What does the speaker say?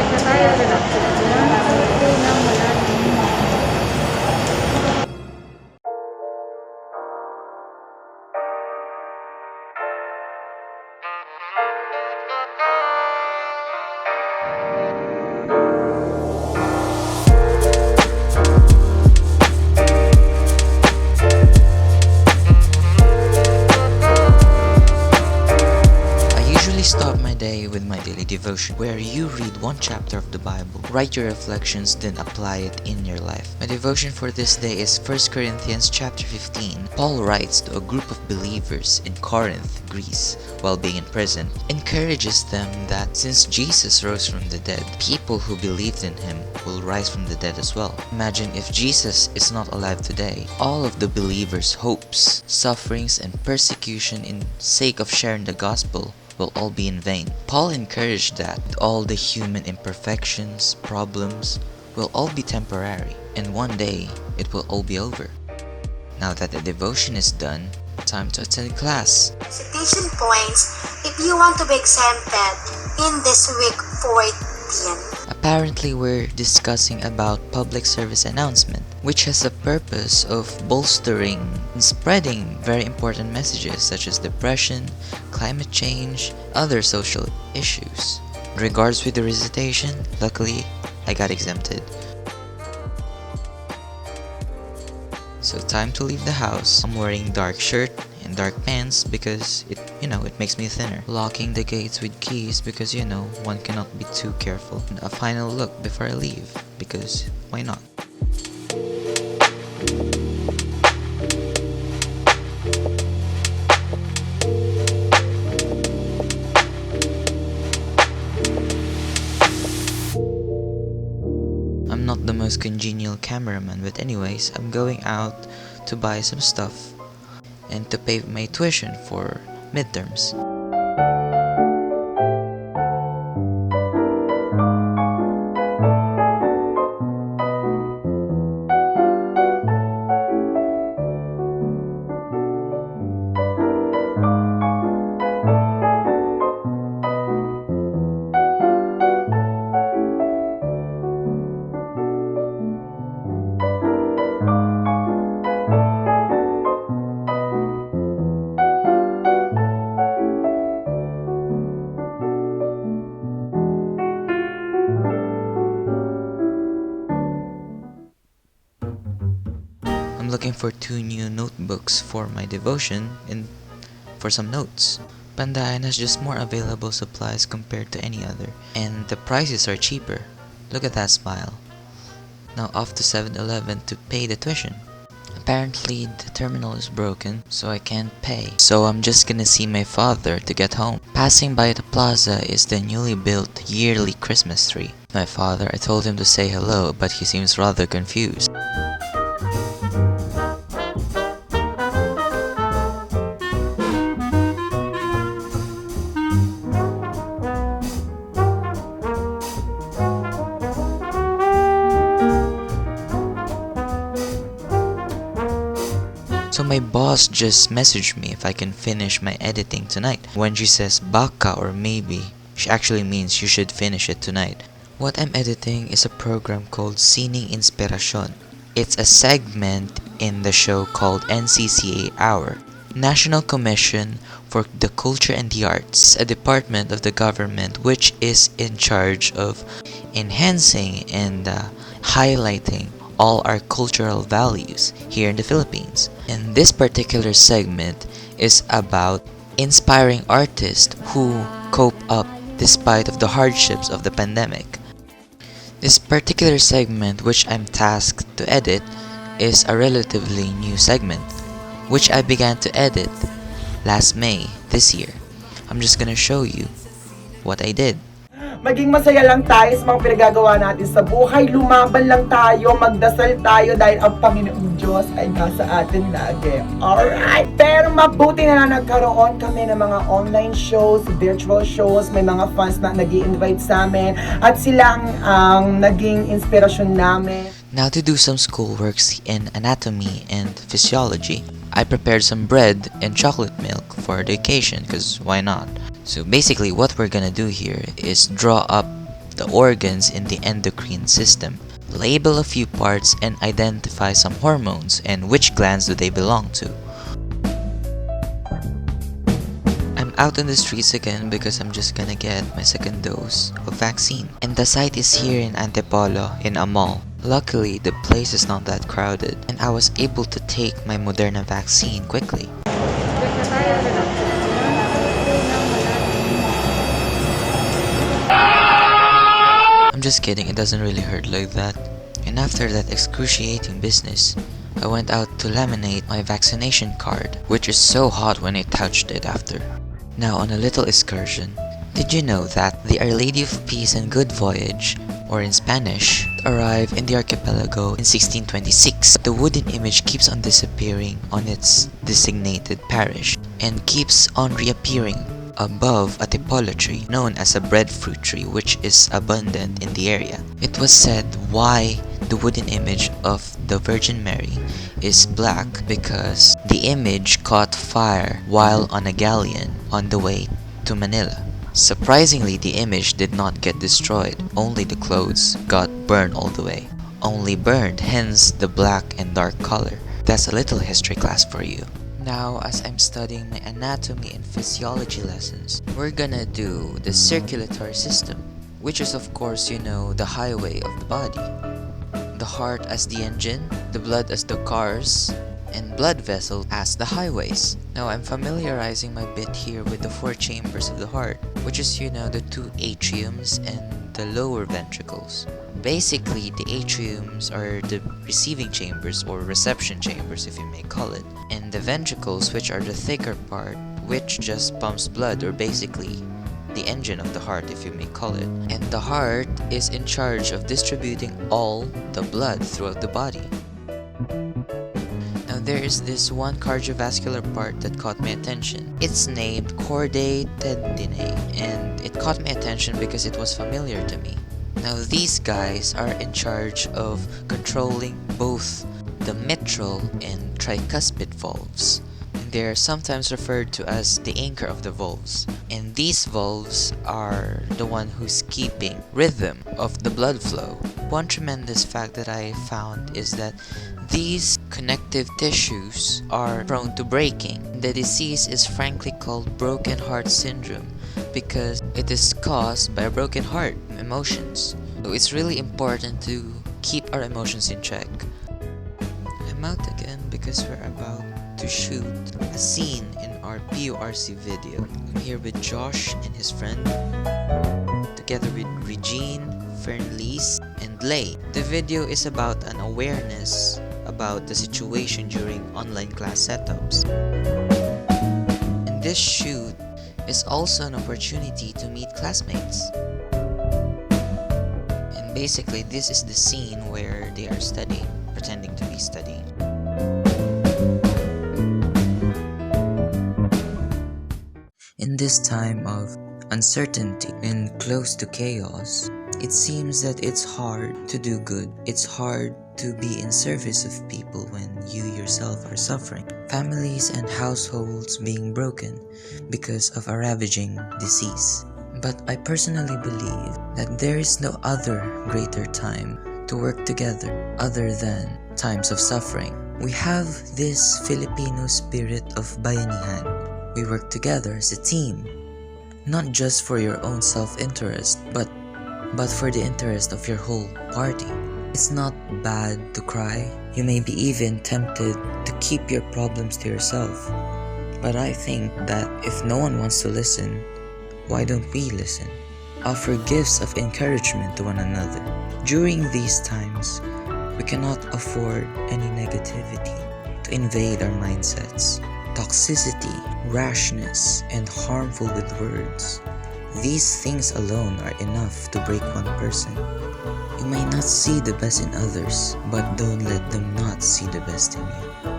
Na tayo, relax lang. Okay lang, malalim. I usually start my day with my daily devotion, where you read one chapter of the Bible, write your reflections, then apply it in your life. My devotion for this day is 1 Corinthians chapter 15. Paul writes to a group of believers in Corinth, Greece, while being in prison, encourages them that since Jesus rose from the dead, people who believed in him will rise from the dead as well. Imagine if Jesus is not alive today, all of the believers' hopes, sufferings, and persecution in sake of sharing the gospel will all be in vain. Paul encouraged that all the human imperfections, problems, will all be temporary, and one day it will all be over. Now that the devotion is done, time to attend class. Citation points if you want to be exempted in this week 14. Apparently, we're discussing about public service announcement, which has the purpose of bolstering and spreading very important messages such as depression, climate change, other social issues. In regards with the recitation, luckily, I got exempted. So time to leave the house. I'm wearing dark shirt and dark pants because it makes me thinner. Locking the gates with keys because one cannot be too careful. And a final look before I leave because why not? I'm not the most congenial cameraman, but anyways, I'm going out to buy some stuff and to pay my tuition for midterms. I'm looking for 2 new notebooks for my devotion and for some notes. Pandayan has just more available supplies compared to any other, and the prices are cheaper. Look at that smile. Now off to 7-Eleven to pay the tuition. Apparently the terminal is broken, so I can't pay. So I'm just gonna see my father to get home. Passing by the plaza is the newly built yearly Christmas tree. My father, I told him to say hello, but he seems rather confused. So my boss just messaged me if I can finish my editing tonight. When she says baka or maybe, she actually means you should finish it tonight. What I'm editing is a program called Sining Inspirasyon. It's a segment in the show called NCCA Hour, National Commission for the Culture and the Arts, a department of the government which is in charge of enhancing and highlighting all our cultural values here in the Philippines. And this particular segment is about inspiring artists who cope up despite of the hardships of the pandemic. This particular segment, which I'm tasked to edit, is a relatively new segment, which I began to edit last May this year. I'm just gonna show you what I did. Maging masaya lang tayo sa mga pinagagawa natin sa buhay. Lumaban lang tayo, magdasal tayo dahil ang Panginoong Diyos ay nasa atin lagi. Alright! Pero mabuti na nagkaroon kami ng mga online shows, virtual shows, may mga fans na nag-i-invite sa amin at sila ang naging inspirasyon namin. Now to do some schoolworks in anatomy and physiology, I prepared some bread and chocolate milk for the occasion, because why not? So basically what we're gonna do here is draw up the organs in the endocrine system, label a few parts, and identify some hormones and which glands do they belong to. I'm out on the streets again because I'm just gonna get my second dose of vaccine. And the site is here in Antipolo in a mall. Luckily, the place is not that crowded and I was able to take my Moderna vaccine quickly. Break na tayo. I'm just kidding, it doesn't really hurt like that. And after that excruciating business, I went out to laminate my vaccination card, which is so hot when I touched it after. Now on a little excursion, did you know that the Our Lady of Peace and Good Voyage, or in Spanish, arrived in the archipelago in 1626? The wooden image keeps on disappearing on its designated parish and keeps on reappearing above a tipolo tree known as a breadfruit tree, which is abundant in the area. It was said why the wooden image of the Virgin Mary is black because the image caught fire while on a galleon on the way to Manila. Surprisingly, the image did not get destroyed, only the clothes got burned all the way. Only burned, hence the black and dark color. That's a little history class for you. Now, as I'm studying my anatomy and physiology lessons, we're gonna do the circulatory system, which is of course, the highway of the body. The heart as the engine, the blood as the cars, and blood vessels as the highways. Now, I'm familiarizing my bit here with the 4 chambers of the heart, which is, the 2 atriums and the lower ventricles. Basically, the atriums are the receiving chambers or reception chambers, if you may call it, and the ventricles, which are the thicker part, which just pumps blood, or basically the engine of the heart, if you may call it. And the heart is in charge of distributing all the blood throughout the body. Now, there is this one cardiovascular part that caught my attention. It's named chordae tendineae, and it caught my attention because it was familiar to me. Now, these guys are in charge of controlling both the mitral and tricuspid valves. And they're sometimes referred to as the anchor of the valves. And these valves are the one who's keeping rhythm of the blood flow. One tremendous fact that I found is that these connective tissues are prone to breaking. The disease is frankly called broken heart syndrome because it is caused by a broken heart, emotions. So it's really important to keep our emotions in check. I'm out again because we're about to shoot a scene in our PURC video. I'm here with Josh and his friend, together with Regine, Fernlise, and Lay. The video is about an awareness about the situation during online class setups. And this shoot is also an opportunity to meet classmates. And basically, this is the scene where they are studying, pretending to be studying. In this time of uncertainty and close to chaos, it seems that it's hard to do good. It's hard to be in service of people when you yourself are suffering. Families and households being broken because of a ravaging disease. But I personally believe that there is no other greater time to work together other than times of suffering. We have this Filipino spirit of bayanihan. We work together as a team, not just for your own self-interest, but for the interest of your whole party. It's not bad to cry. You may be even tempted to keep your problems to yourself. But I think that if no one wants to listen, why don't we listen? Offer gifts of encouragement to one another. During these times, we cannot afford any negativity to invade our mindsets. Toxicity, rashness, and harmful with words. These things alone are enough to break one person. You may not see the best in others, but don't let them not see the best in you.